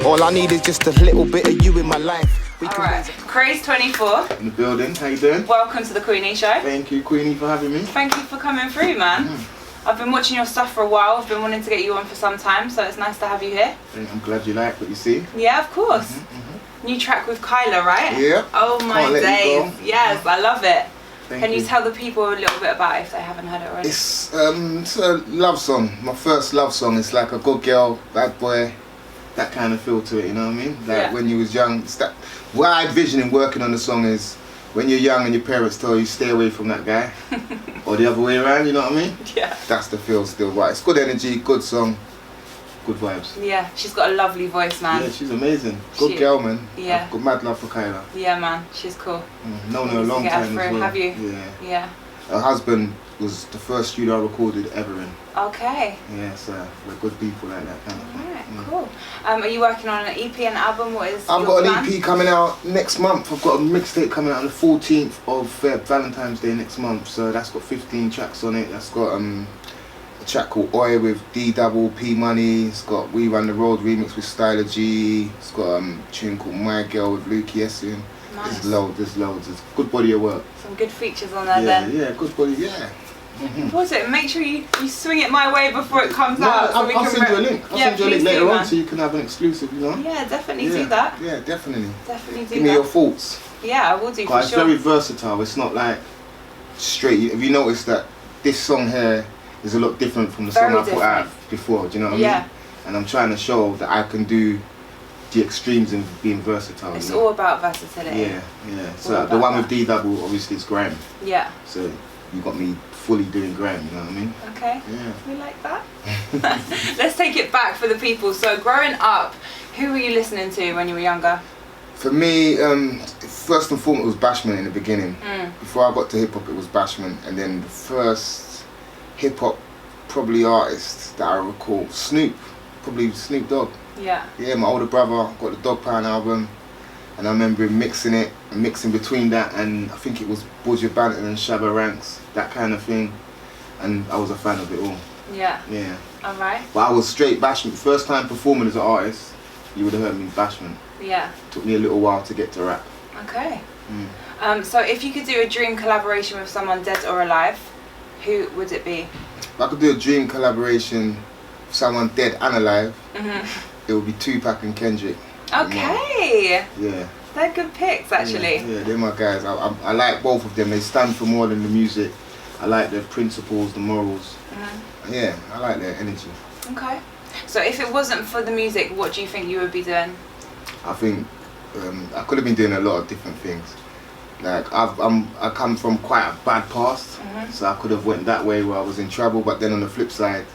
All I need is just a little bit of you in my life. Alright, Craze 24. In the building, how you doing? Welcome to the Queenie Show. Thank you, Queenie, for having me. Thank you for coming through, man. I've been watching your stuff for a while. I've been wanting to get you on for some time, so it's nice to have you here. I'm glad you like what you see. Yeah, of course. New track with Kyla, right? Yeah. Oh my days. Yes, I love it. Can you you tell the people a little bit about it if they haven't heard it already? It's a love song. My first love song. It's like a good girl, bad boy, that kind of feel to it, you know what I mean? Like when you was young, it's that, what I envision in working on the song is when you're young and your parents tell you stay away from that guy, or the other way around, you know what I mean? Yeah. That's the feel still, right? It's good energy, good song, good vibes. Yeah, she's got a lovely voice, man. Yeah, she's amazing. Good girl, man. Yeah. I've got mad love for Kyla. Yeah, man, she's cool. Known her a long time as well. Have you? Yeah. Yeah. Her husband was the first studio I recorded ever in. Okay. Yeah, so we're good people like that kind of thing. Alright, cool. Are you working on an EP and album? What is I've your got plan? an EP coming out next month. I've got a mixtape coming out on the 14th of Feb, Valentine's Day next month. So that's got 15 tracks on it. That's got a track called Oi with D Double P Money. It's got We Run the Road remix with Styler G. It's got a tune called My Girl with Luke Yessin. Nice. There's loads. It's a good body of work. Some good features on there then. Yeah, good body, yeah. Pause it. Make sure you swing it my way before it comes out. So I'll send you a link. I'll send you a link later on so you can have an exclusive, you know? Yeah, definitely do that. Yeah, definitely. Definitely do Give me that. your thoughts. Yeah, I will do for It's sure. very versatile. It's not like straight. Have you noticed that this song here is a lot different from the song I put out before? Do you know what I mean? And I'm trying to show that I can do the extremes in being versatile. It's all about versatility. Yeah. So the one with D Double obviously is grime. Yeah. So you got me fully doing grime, you know what I mean? Okay. Yeah. We like that. Let's take it back for the people. So growing up, who were you listening to when you were younger? For me, first and foremost, it was Bashment in the beginning. Before I got to hip hop, it was Bashment, and then the first hip hop probably artist that I recall, probably Snoop Dogg. Yeah. Yeah, my older brother got the Dog Pound album, and I remember him mixing between that and I think it was Buju Banton and Shabba Ranks, that kind of thing, and I was a fan of it all. Yeah. Yeah. Alright. But I was straight Bashment. First time performing as an artist, you would have heard me Bashment. Yeah. Took me a little while to get to rap. Okay. So if you could do a dream collaboration with someone dead or alive, who would it be? If I could do a dream collaboration with someone dead and alive, it would be Tupac and Kendrick. Okay. Yeah. They're good picks, actually. Yeah, they're my guys. I like both of them. They stand for more than the music. I like their principles, the morals. Yeah, I like their energy. Okay. So if it wasn't for the music, what do you think you would be doing? I think I could have been doing a lot of different things. Like I come from quite a bad past, so I could have went that way where I was in trouble. But then on the flip side,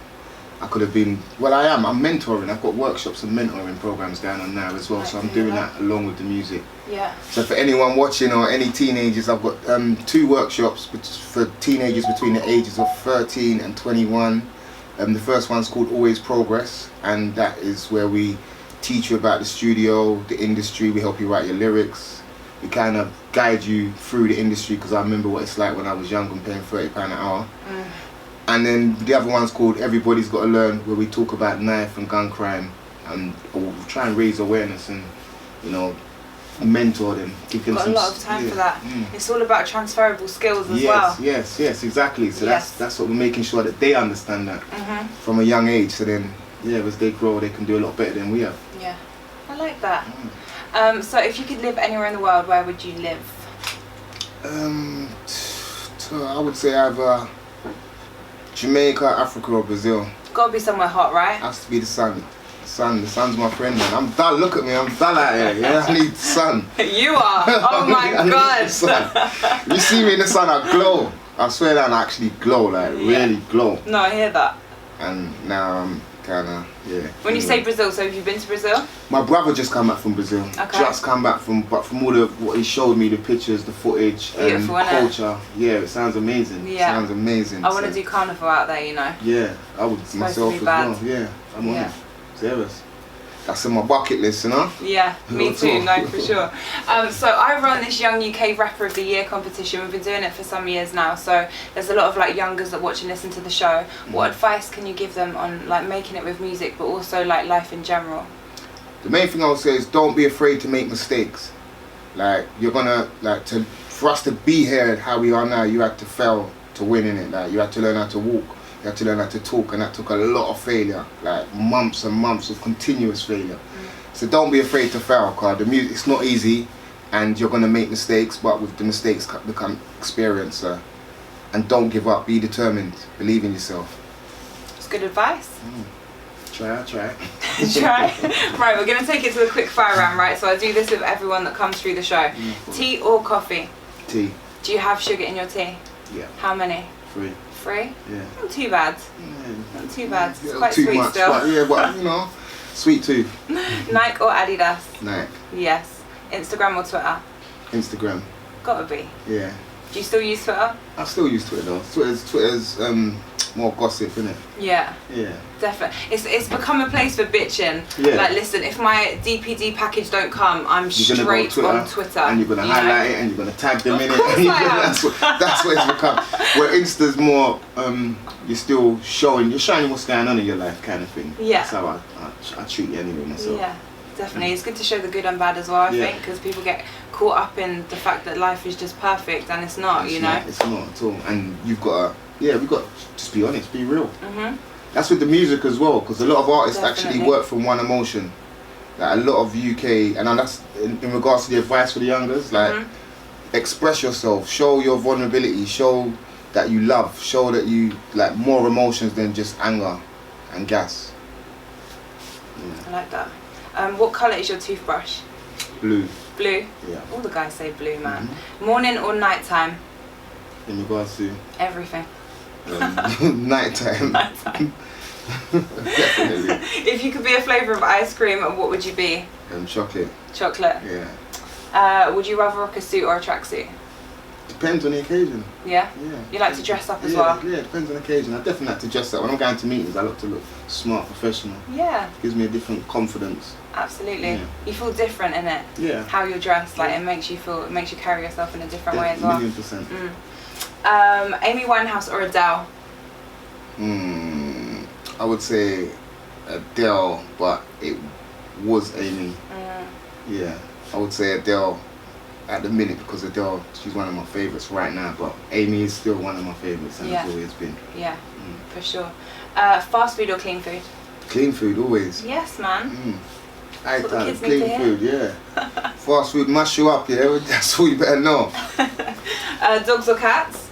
I could have been. Well, I'm mentoring. I've got workshops and mentoring programs going on now as well. So I'm doing that along with the music. Yeah. So for anyone watching or any teenagers, I've got 2 workshops for teenagers between the ages of 13 and 21. The first one's called Always Progress, and that is where we teach you about the studio, the industry. We help you write your lyrics. We kind of guide you through the industry, because I remember what it's like when I was young and paying £30 an hour. And then the other one's called Everybody's Got to Learn, where we talk about knife and gun crime, and we'll try and raise awareness and, you know, mentor them. Give them Got a lot of time for that. It's all about transferable skills as well. Yes, exactly. So that's what we're making sure that they understand that from a young age. So then, as they grow, they can do a lot better than we have. Yeah, I like that. So if you could live anywhere in the world, where would you live? I would say either Jamaica, Africa, or Brazil. Gotta be somewhere hot, right? Has to be the sun. The sun's my friend, man. I'm dull. Look at me, I'm dull out here. Yeah, I need sun. You are. Oh my God. You see me in the sun, I glow. I swear that I actually glow, like really glow. No, I hear that. And now I'm kind of When you say Brazil, so have you been to Brazil? My brother just come back from Brazil. Okay. Just come back from all what he showed me, the pictures, the footage, beautiful, and culture. Yeah, it sounds amazing. Yeah. It sounds amazing. I want to do carnival out there, you know. Yeah, I would myself as well. Yeah, I'm on it. Serious. That's in my bucket list, you know? Yeah, me too, no, for sure. So I run this Young UK Rapper of the Year competition. We've been doing it for some years now, so there's a lot of like youngers that watch and listen to the show. What advice can you give them on like making it with music, but also like life in general? The main thing I would say is don't be afraid to make mistakes. Like you're gonna for us to be here how we are now, you had to fail to win in it. Like you had to learn how to walk, you had to learn how to talk, and that took a lot of failure, like months and months of continuous failure. So don't be afraid to fail, cause the music, it's not easy, and you're gonna make mistakes, but with the mistakes become experience. And don't give up. Be determined. Believe in yourself. It's good advice. Try. Try. Right, we're gonna take it to the quick fire round, right? So I do this with everyone that comes through the show. Tea or coffee? Tea. Do you have sugar in your tea? Yeah. How many? 3. 3? Yeah. Not too bad. Not too bad. It's quite too sweet much, still. But, yeah, but you know, sweet too. Nike or Adidas? Nike. Yes. Instagram or Twitter? Instagram. Gotta be. Yeah. Do you still use Twitter? I still use Twitter though. Twitter's more gossip, isn't it? Yeah. Yeah. Definitely. It's become a place for bitching. Yeah. Like, listen, if my DPD package don't come, I'm You're straight on Twitter. And you're gonna highlight it and you're gonna tag them in it. Of course I am. That's what it's become. Where Insta's more, you're still showing what's going on in your life kind of thing. Yeah. That's how I treat it anyway myself. Yeah. Definitely, it's good to show the good and bad as well. I think because people get caught up in the fact that life is just perfect and it's not. It's not at all. And we've got to just be honest, be real. That's with the music as well, because a lot of artists actually work from one emotion. Like a lot of UK, and that's in regards to the advice for the youngers. Like, express yourself, show your vulnerability, show that you love, show that you like more emotions than just anger and gas. I like that. What colour is your toothbrush? Blue. Blue? Yeah. All the guys say blue, man. Morning or night time? In regards to? Everything. Night time. Night time. Definitely. If you could be a flavour of ice cream, what would you be? Chocolate. Chocolate? Yeah. Would you rather rock a suit or a tracksuit? Depends on the occasion. Yeah? Yeah. You like to dress up as well? Yeah, depends on the occasion. I definitely like to dress up. When I'm going to meetings, I look to look smart, professional. Yeah. Gives me a different confidence. Absolutely. Yeah. You feel different in it. Yeah. How you're dressed, like it makes you carry yourself in a different way as well. 1,000,000%. Amy Winehouse or Adele? I would say Adele, but it was Amy. Yeah, I would say Adele at the minute, because Adele, she's one of my favourites right now, but Amy is still one of my favourites and has always been. Yeah, for sure. Fast food or clean food? Clean food, always. Yes, man. That's what the kids need to hear. Clean food, yeah. Fast food mash you up, yeah, that's all you better know. Dogs or cats?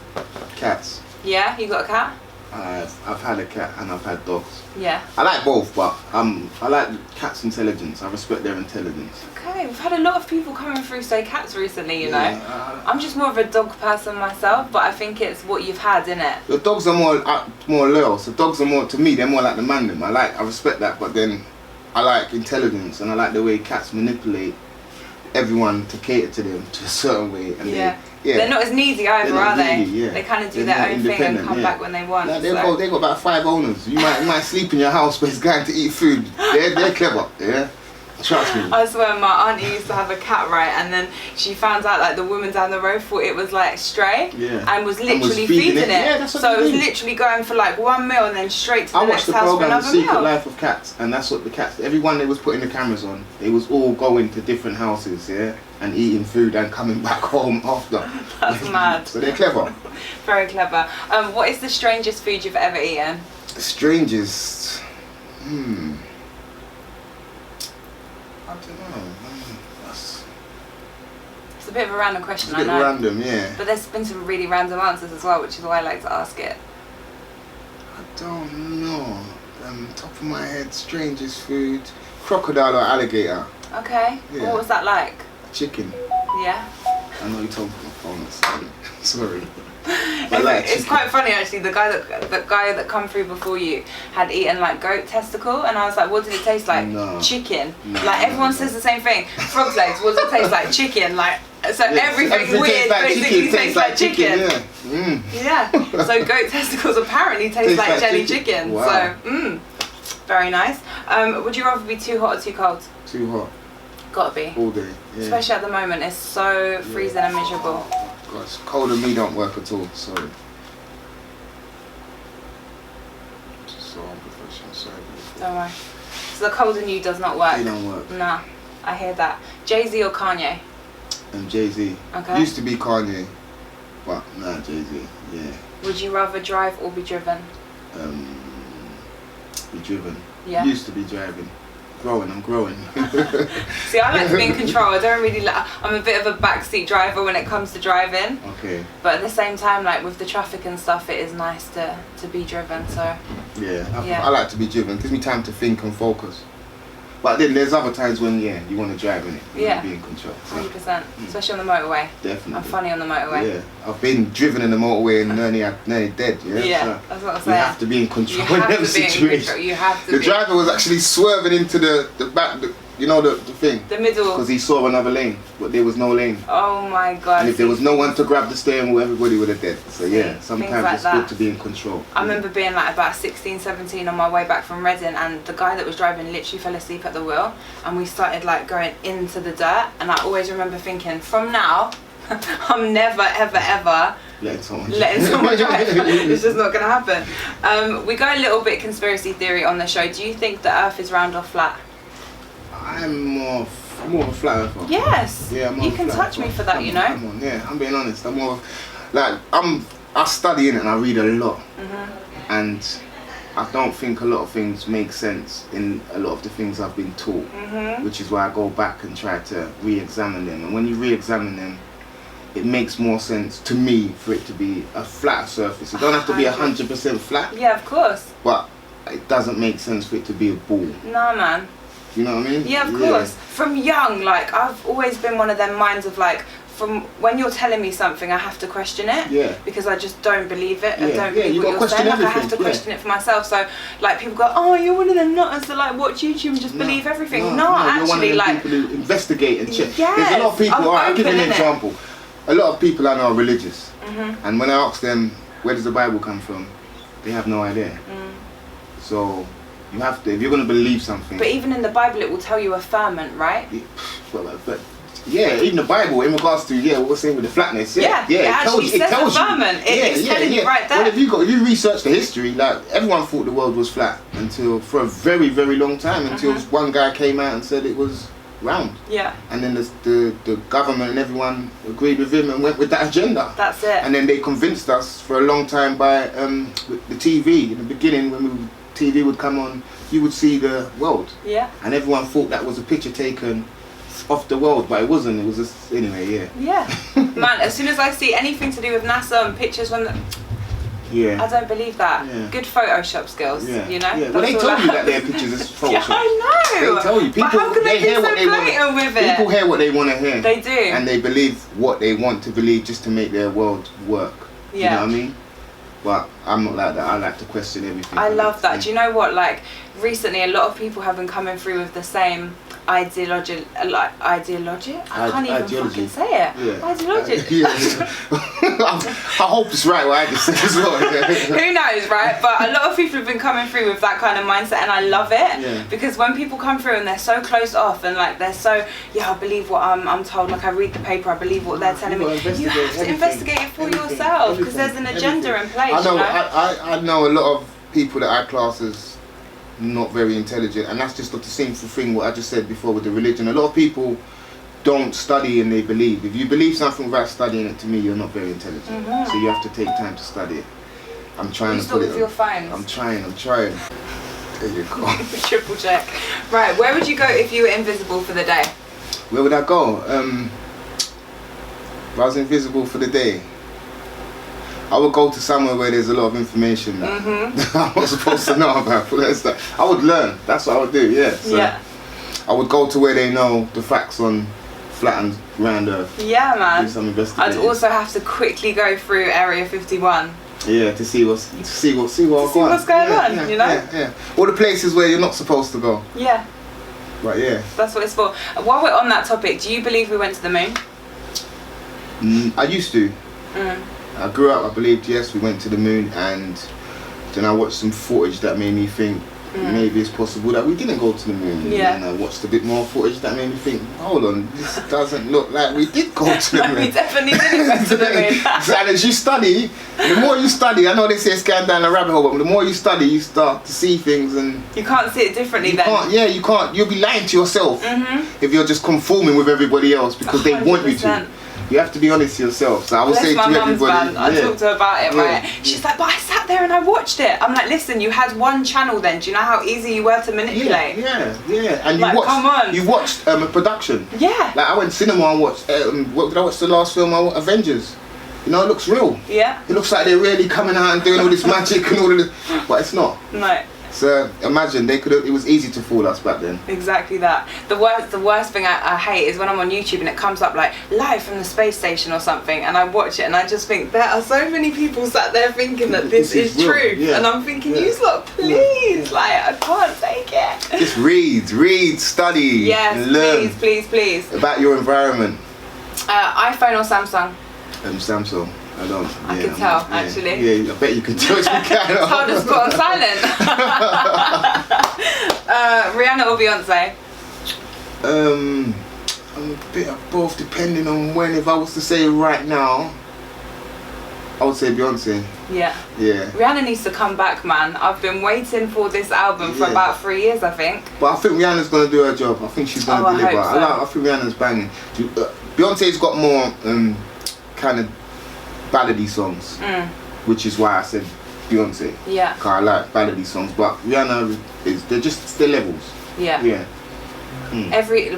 Cats. Yeah, you got a cat? I've had a cat and I've had dogs. Yeah. I like both, but I like cats' intelligence. I respect their intelligence. Okay, we've had a lot of people coming through say cats recently, you know. Yeah, I'm just more of a dog person myself, but I think it's what you've had, innit? The dogs are more loyal. So dogs are more, to me, they're more like the man them. I respect that, but then I like intelligence and I like the way cats manipulate everyone to cater to them to a certain way. And they're not as needy either, are they? Needy, yeah. They kind of do They're their own thing and come back when they want. No, they've got about 5 owners. You might sleep in your house, but it's going to eat food. They're clever, yeah. Trust me. I swear, my auntie used to have a cat, right? And then she found out like the woman down the road thought it was like stray, and was literally feeding it. Yeah, that's what so it was literally going for like 1 meal and then straight to the next house for another meal. I watched the program The Secret Life of Cats, and that's what the cats. Everyone they was putting the cameras on, they was all going to different houses, and eating food and coming back home after. That's mad. So they're clever. Very clever. What is the strangest food you've ever eaten? Strangest. I don't know. It's a bit of a random question, I know. It's a bit random, yeah. But there's been some really random answers as well, which is why I like to ask it. I don't know. Top of my head, strangest food. Crocodile or alligator. Okay. Yeah. What was that like? Chicken. Yeah. I know you told me on my phone. Sorry. It's quite funny actually. The guy that come through before you had eaten like goat testicle, and I was like, what did it taste like? No. Chicken. Like everyone says the same thing. Frog's legs. What does it taste like? Chicken. Like so everything weird basically tastes like chicken. Yeah. So goat testicles apparently taste like jelly chicken. Wow. So very nice. Would you rather be too hot or too cold? Too hot. Gotta be. All day. Yeah. Especially at the moment, it's so freezing and miserable. Gosh, cold and me don't work at all. Sorry. Just so unprofessional. Sorry. Don't worry. It's So the cold in you does not work? It don't work. Nah, I hear that. Jay-Z or Kanye? Jay-Z. Okay. Used to be Kanye, but nah, Jay-Z, yeah. Would you rather drive or be driven? Be driven. Yeah. Used to be driving. I'm growing. See, I like to be in control. I don't really like. I'm a bit of a backseat driver when it comes to driving. Okay. But at the same time, like with the traffic and stuff, it is nice to be driven. So. Yeah. I like to be driven. Gives me time to think and focus. But then there's other times when you want to drive in it. You want to be in control. 100%. Especially on the motorway. Definitely. I'm funny on the motorway. Yeah. I've been driven in the motorway and nearly dead. Yeah. Yeah. So That's what I'm saying. you have to be in control You have in them to be in situations. control. You have to. The driver was actually swerving into the back. The thing. The middle. Because he saw another lane, but there was no lane. Oh my god. And if there was no one to grab the steering wheel, everybody would have dead. So yeah, sometimes like it's that. good to be in control. I remember being like about 16, 17 on my way back from Reading, and the guy that was driving literally fell asleep at the wheel, and we started like going into the dirt, and I always remember thinking, from now, I'm never ever letting someone drive. It's just not gonna happen. We go a little bit conspiracy theory on the show. Do you think the earth is round or flat? I'm more of a flat earther. Yes. Yeah, I'm more you of a can flat touch earther. me for that, you know. Come on, yeah, I'm being honest. I'm more like I study in it and I read a lot, and I don't think a lot of things make sense in a lot of the things I've been taught, which is why I go back and try to re-examine them. And when you re-examine them, it makes more sense to me for it to be a flat surface. It don't have to be 100% flat. Yeah, of course. But it doesn't make sense for it to be a ball. No, man. You know what I mean? Yeah, of course. From young, like, I've always been one of them minds of like, from when you're telling me something, I have to question it. Yeah. Because I just don't believe it. Yeah. I don't believe you what you're saying. Like, I have to question it for myself. So, like, people go, "Oh, you're one of them nutters that like watch YouTube and just believe everything." No, actually, you're one of them like, people who investigate and check. Yes, There's a lot of people. I'll give you an open, innit? example. A lot of people I know are religious, and when I ask them where does the Bible come from, they have no idea. So you have to, if you're going to believe something. But even in the Bible, it will tell you a firmament, right? But yeah, even the Bible in regards to what we're saying with the flatness. Yeah, it actually says a firmament. It's telling you right there. Well, if you research the history, like everyone thought the world was flat until for a very, very long time, until one guy came out and said it was round. Yeah. And then the government and everyone agreed with him and went with that agenda. That's it. And then they convinced us for a long time by the TV. In the beginning, when TV would come on, you would see the world. Yeah. And everyone thought that was a picture taken off the world, but it wasn't. It was just anyway. Yeah. Yeah. Man, as soon as I see anything to do with NASA and pictures when I don't believe that. Yeah. Good Photoshop skills, you know? Yeah. Well, they told you that their pictures is Photoshop. Yeah, I know. They tell you. People, but how can they hear be what so they want. blatant with it? People hear what they want to hear. They do. And they believe what they want to believe just to make their world work. Yeah. You know what I mean? But I'm not like that. I like to question everything. I love that. Do you know what? Like, recently, a lot of people have been coming through with the same ideology. I can't even fucking say it. Yeah. Ideology. I hope it's right what I just said as well. Who knows, right? But a lot of people have been coming through with that kind of mindset, and I love it. Yeah. Because when people come through and they're so close off, and like they're so, I believe what I'm told. Like, I read the paper, I believe what they're telling me. You have to investigate it for yourself, because there's an agenda in place. I know. You know? I know a lot of people that I class as not very intelligent, and that's just the same thing what I just said before with the religion. A lot of people don't study and they believe. If you believe something without studying it, to me, you're not very intelligent. So you have to take time to study it. I'm trying to put it on. your phones. I'm trying. There you go. Triple check. Right, where would you go if you were invisible for the day? Where would I go? If I was invisible for the day, I would go to somewhere where there's a lot of information that I'm not supposed to know about. I would learn. That's what I would do. Yeah. So I would go to where they know the facts on flat and round Earth. Yeah, man. Do some investigating. I'd also have to quickly go through Area 51. Yeah, to see what's going on. You know. Yeah. All the places where you're not supposed to go. Yeah. Right. Yeah. That's what it's for. While we're on that topic, do you believe we went to the moon? I used to. I grew up, I believed, yes, we went to the moon, and then I watched some footage that made me think maybe it's possible that we didn't go to the moon. Yeah. And I watched a bit more footage that made me think, hold on, this doesn't look like we did go to the moon. We definitely didn't go to the moon. And as you study, the more you study, I know they say scan down a rabbit hole, but the more you study, you start to see things, and you can't see it differently then. You can't. You'll be lying to yourself if you're just conforming with everybody else because they want you to. You have to be honest to yourself. So I would say to everybody. I talked to her about it, right? She's like, but I sat there and I watched it. I'm like, listen, you had one channel then. Do you know how easy you were to manipulate? Yeah. And like, come on. You watched a production. Yeah. Like I went to cinema and watched. What did I watch? The last film, Avengers. You know, it looks real. Yeah. It looks like they're really coming out and doing all this magic and all of this, but it's not. No. So imagine they could have. It was easy to fool us back then. Exactly that. The worst thing I hate is when I'm on YouTube and it comes up like live from the space station or something, and I watch it and I just think there are so many people sat there thinking that this is true, and I'm thinking, you lot, please, like I can't take it. Just read, study, yes, and learn. Please. About your environment. iPhone or Samsung? Samsung. I don't. I can tell, actually. Yeah, I bet you can tell. It's hard to put on silent. Rihanna or Beyonce? I'm a bit of both, depending on when. If I was to say right now, I would say Beyonce. Yeah. Rihanna needs to come back, man. I've been waiting for this album for about 3 years, I think. But I think Rihanna's gonna do her job. I think she's gonna deliver. I hope so. I think Rihanna's banging. Beyonce's got more kind of ballady songs, which is why I said Beyonce. Yeah. Cause I like ballady songs, but Rihanna they're levels. Yeah.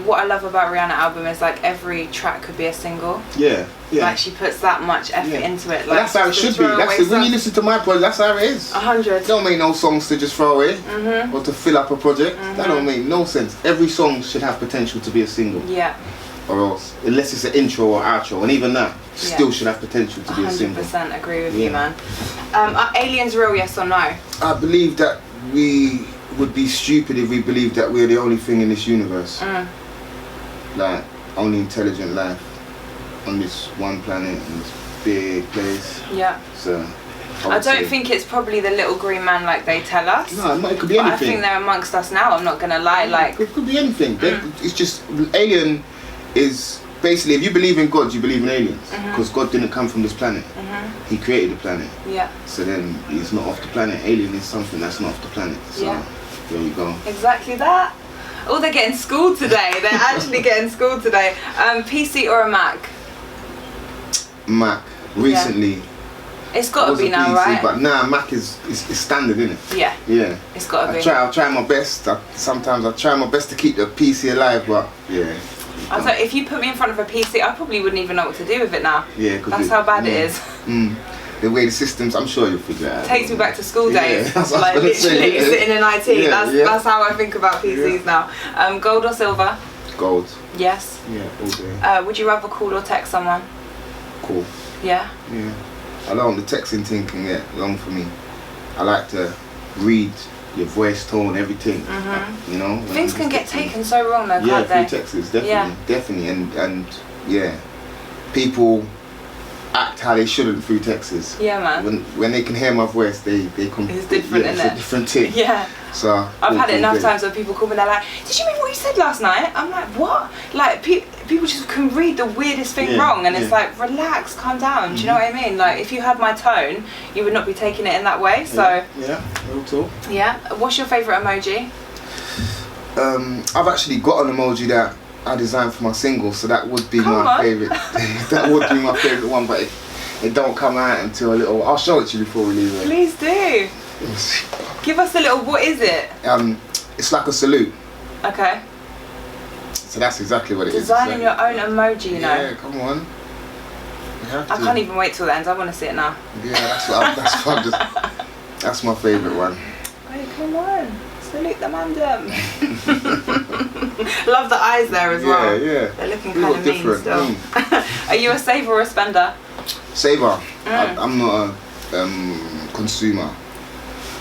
What I love about Rihanna album is like every track could be a single. Yeah. Like she puts that much effort into it. Like that's how it should be. When you listen to my project, that's how it is. 100. Don't make no songs to just throw away or to fill up a project. That don't make no sense. Every song should have potential to be a single. Yeah. Or else, unless it's an intro or outro, and even that still should have potential to be a single. 100% agree with you, man. Are aliens real, yes or no? I believe that we would be stupid if we believed that we're the only thing in this universe. Like, only intelligent life on this one planet, in this big place. Yeah. So, I don't think it's probably the little green man like they tell us. No, it could be anything. I think they're amongst us now, I'm not going to lie. Like, it could be anything. It's just, alien is basically, if you believe in God, you believe in aliens, because God didn't come from this planet. He created the planet. Yeah. So then he's not off the planet. Alien is something that's not off the planet. So there you go. Exactly that. Oh, they're getting schooled today. They're actually getting schooled today. PC or a Mac? Mac. Recently. It's got to be now, PC, right? But nah, Mac is standard, isn't it? Yeah. Yeah. It's got to be. I try my best. Sometimes I try my best to keep the PC alive, but yeah. I was like, if you put me in front of a PC, I probably wouldn't even know what to do with it now. Yeah, that's how bad it is. The way the systems, I'm sure you'll figure it out. Takes me back to school days, like literally sitting in IT. That's how I think about PCs now. Gold or silver? Gold. Yes. Yeah, all day. Would you rather call or text someone? Call. Yeah. Yeah. I don't. The texting thing can get long for me. I like to read your voice tone, everything. You know. Things can get taken so wrong though, can't they? Yeah, through texts, definitely, and yeah, people act how they shouldn't through texts. Yeah, man. When they can hear my voice, they come. It's different, isn't it? It's a different thing. Yeah. So I've had it enough times where people call me, they're like, "Did you mean what you said last night?" I'm like, "What?" Like people just can read the weirdest thing wrong, and it's like, relax, calm down. Do you know what I mean? Like if you had my tone, you would not be taking it in that way. So yeah, real talk. Yeah. What's your favourite emoji? I've actually got an emoji that I designed for my single, so that would be my favourite. That would be my favourite one, but it don't come out until a little. I'll show it to you before we leave it. Please do. Give us a little. What is it? It's like a salute. Okay. So that's exactly what it is. Designing your own emoji, you know. Yeah, come on. You have to. I can't even wait till the end. I want to see it now. Yeah, that's my favourite one. Hey, come on. Salute the mandem. Love the eyes there as well. Yeah. They're looking kind of mean still. Are you a saver or a spender? Saver. I'm not a consumer.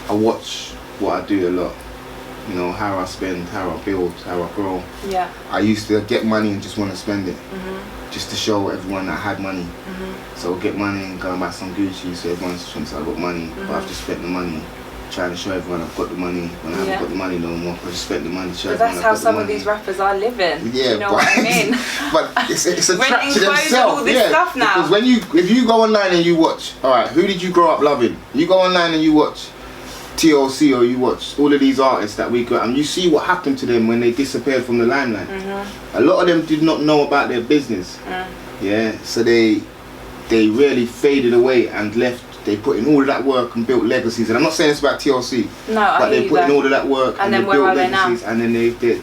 I watch what I do a lot. You know, how I spend, how I build, how I grow. Yeah. I used to get money and just want to spend it. Just to show everyone that I had money. So I'll get money and go and buy some Gucci so everyone thinks I got money. But I've just spent the money trying to show everyone I've got the money when I haven't got the money no more. I just spent the money. But that's how some of these rappers are living. Yeah, you know what I mean? But it's a trap to themselves. All this stuff now. Because if you go online and you watch, all right, who did you grow up loving? You go online and you watch TLC or you watch all of these artists that we got, and you see what happened to them when they disappeared from the limelight. A lot of them did not know about their business. Yeah, so they really faded away and left. They put in all of that work and built legacies. And I'm not saying it's about TLC, but they put in all of that work and they built legacies, and then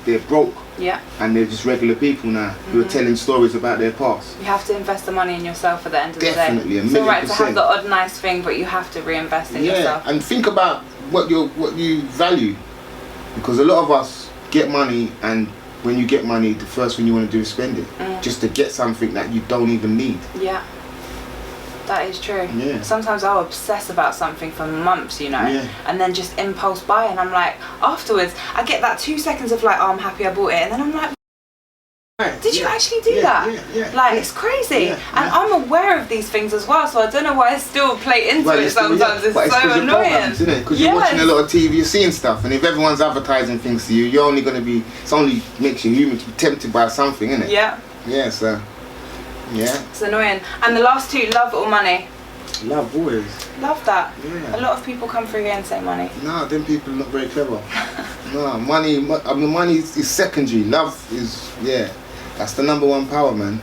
they're broke. Yeah. And they're just regular people now who are telling stories about their past. You have to invest the money in yourself at the end of the day. Definitely, it's alright to have the odd nice thing, but you have to reinvest in yourself. And think about what you value, because a lot of us get money, and when you get money, the first thing you want to do is spend it, just to get something that you don't even need. Yeah. That is true. Yeah. Sometimes I'll obsess about something for months, you know, and then just impulse buy, and I'm like, afterwards, I get that 2 seconds of like, oh, I'm happy I bought it, and then I'm like, did you actually do that? It's crazy. And I'm aware of these things as well, so I don't know why I still play into it sometimes. It's so annoying. Because you're watching a lot of TV, you're seeing stuff, and if everyone's advertising things to you, you're only going to be, it only makes you human to be tempted by something, innit? Yeah. Yeah, so... Yeah. It's annoying. And the last two, love or money? Love, always. Love that. Yeah. A lot of people come through here and say money. No, them people are not very clever. No, money is secondary. Love is, that's the number one power, man.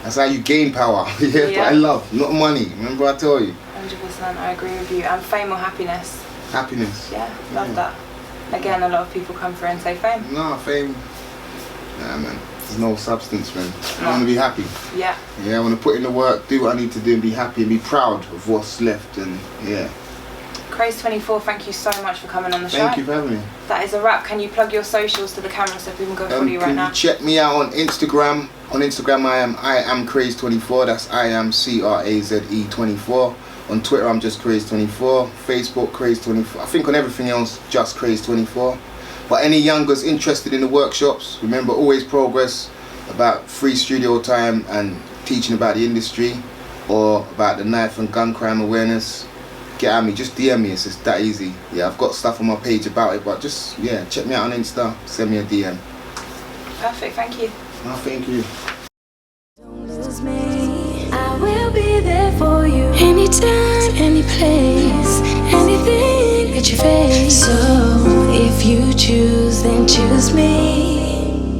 That's how you gain power. But I love, not money. Remember I told you? 100%, I agree with you. And fame or happiness? Happiness. Yeah, love that. Again, a lot of people come through and say fame. No, fame. Nah, man. There's no substance, man. I want to be happy. Yeah. Yeah, I want to put in the work, do what I need to do, and be happy and be proud of what's left. And Craze 24, thank you so much for coming on the show. Thank you for having me. That is a wrap. Can you plug your socials to the camera so people can go follow you right now? Check me out on Instagram. On Instagram, I am Craze24. That's I am CRAZE24. On Twitter, I'm just Craze24. Facebook, Craze24. I think on everything else, just Craze24. But any youngers interested in the workshops, remember, always progress, about free studio time and teaching about the industry, or about the knife and gun crime awareness. Get at me, just DM me, it's just that easy. Yeah, I've got stuff on my page about it, but just, check me out on Insta, send me a DM. Perfect, thank you. No, thank you. Don't lose me, I will be there for you. Anytime, any place, anything that you face. So if you choose, then choose me.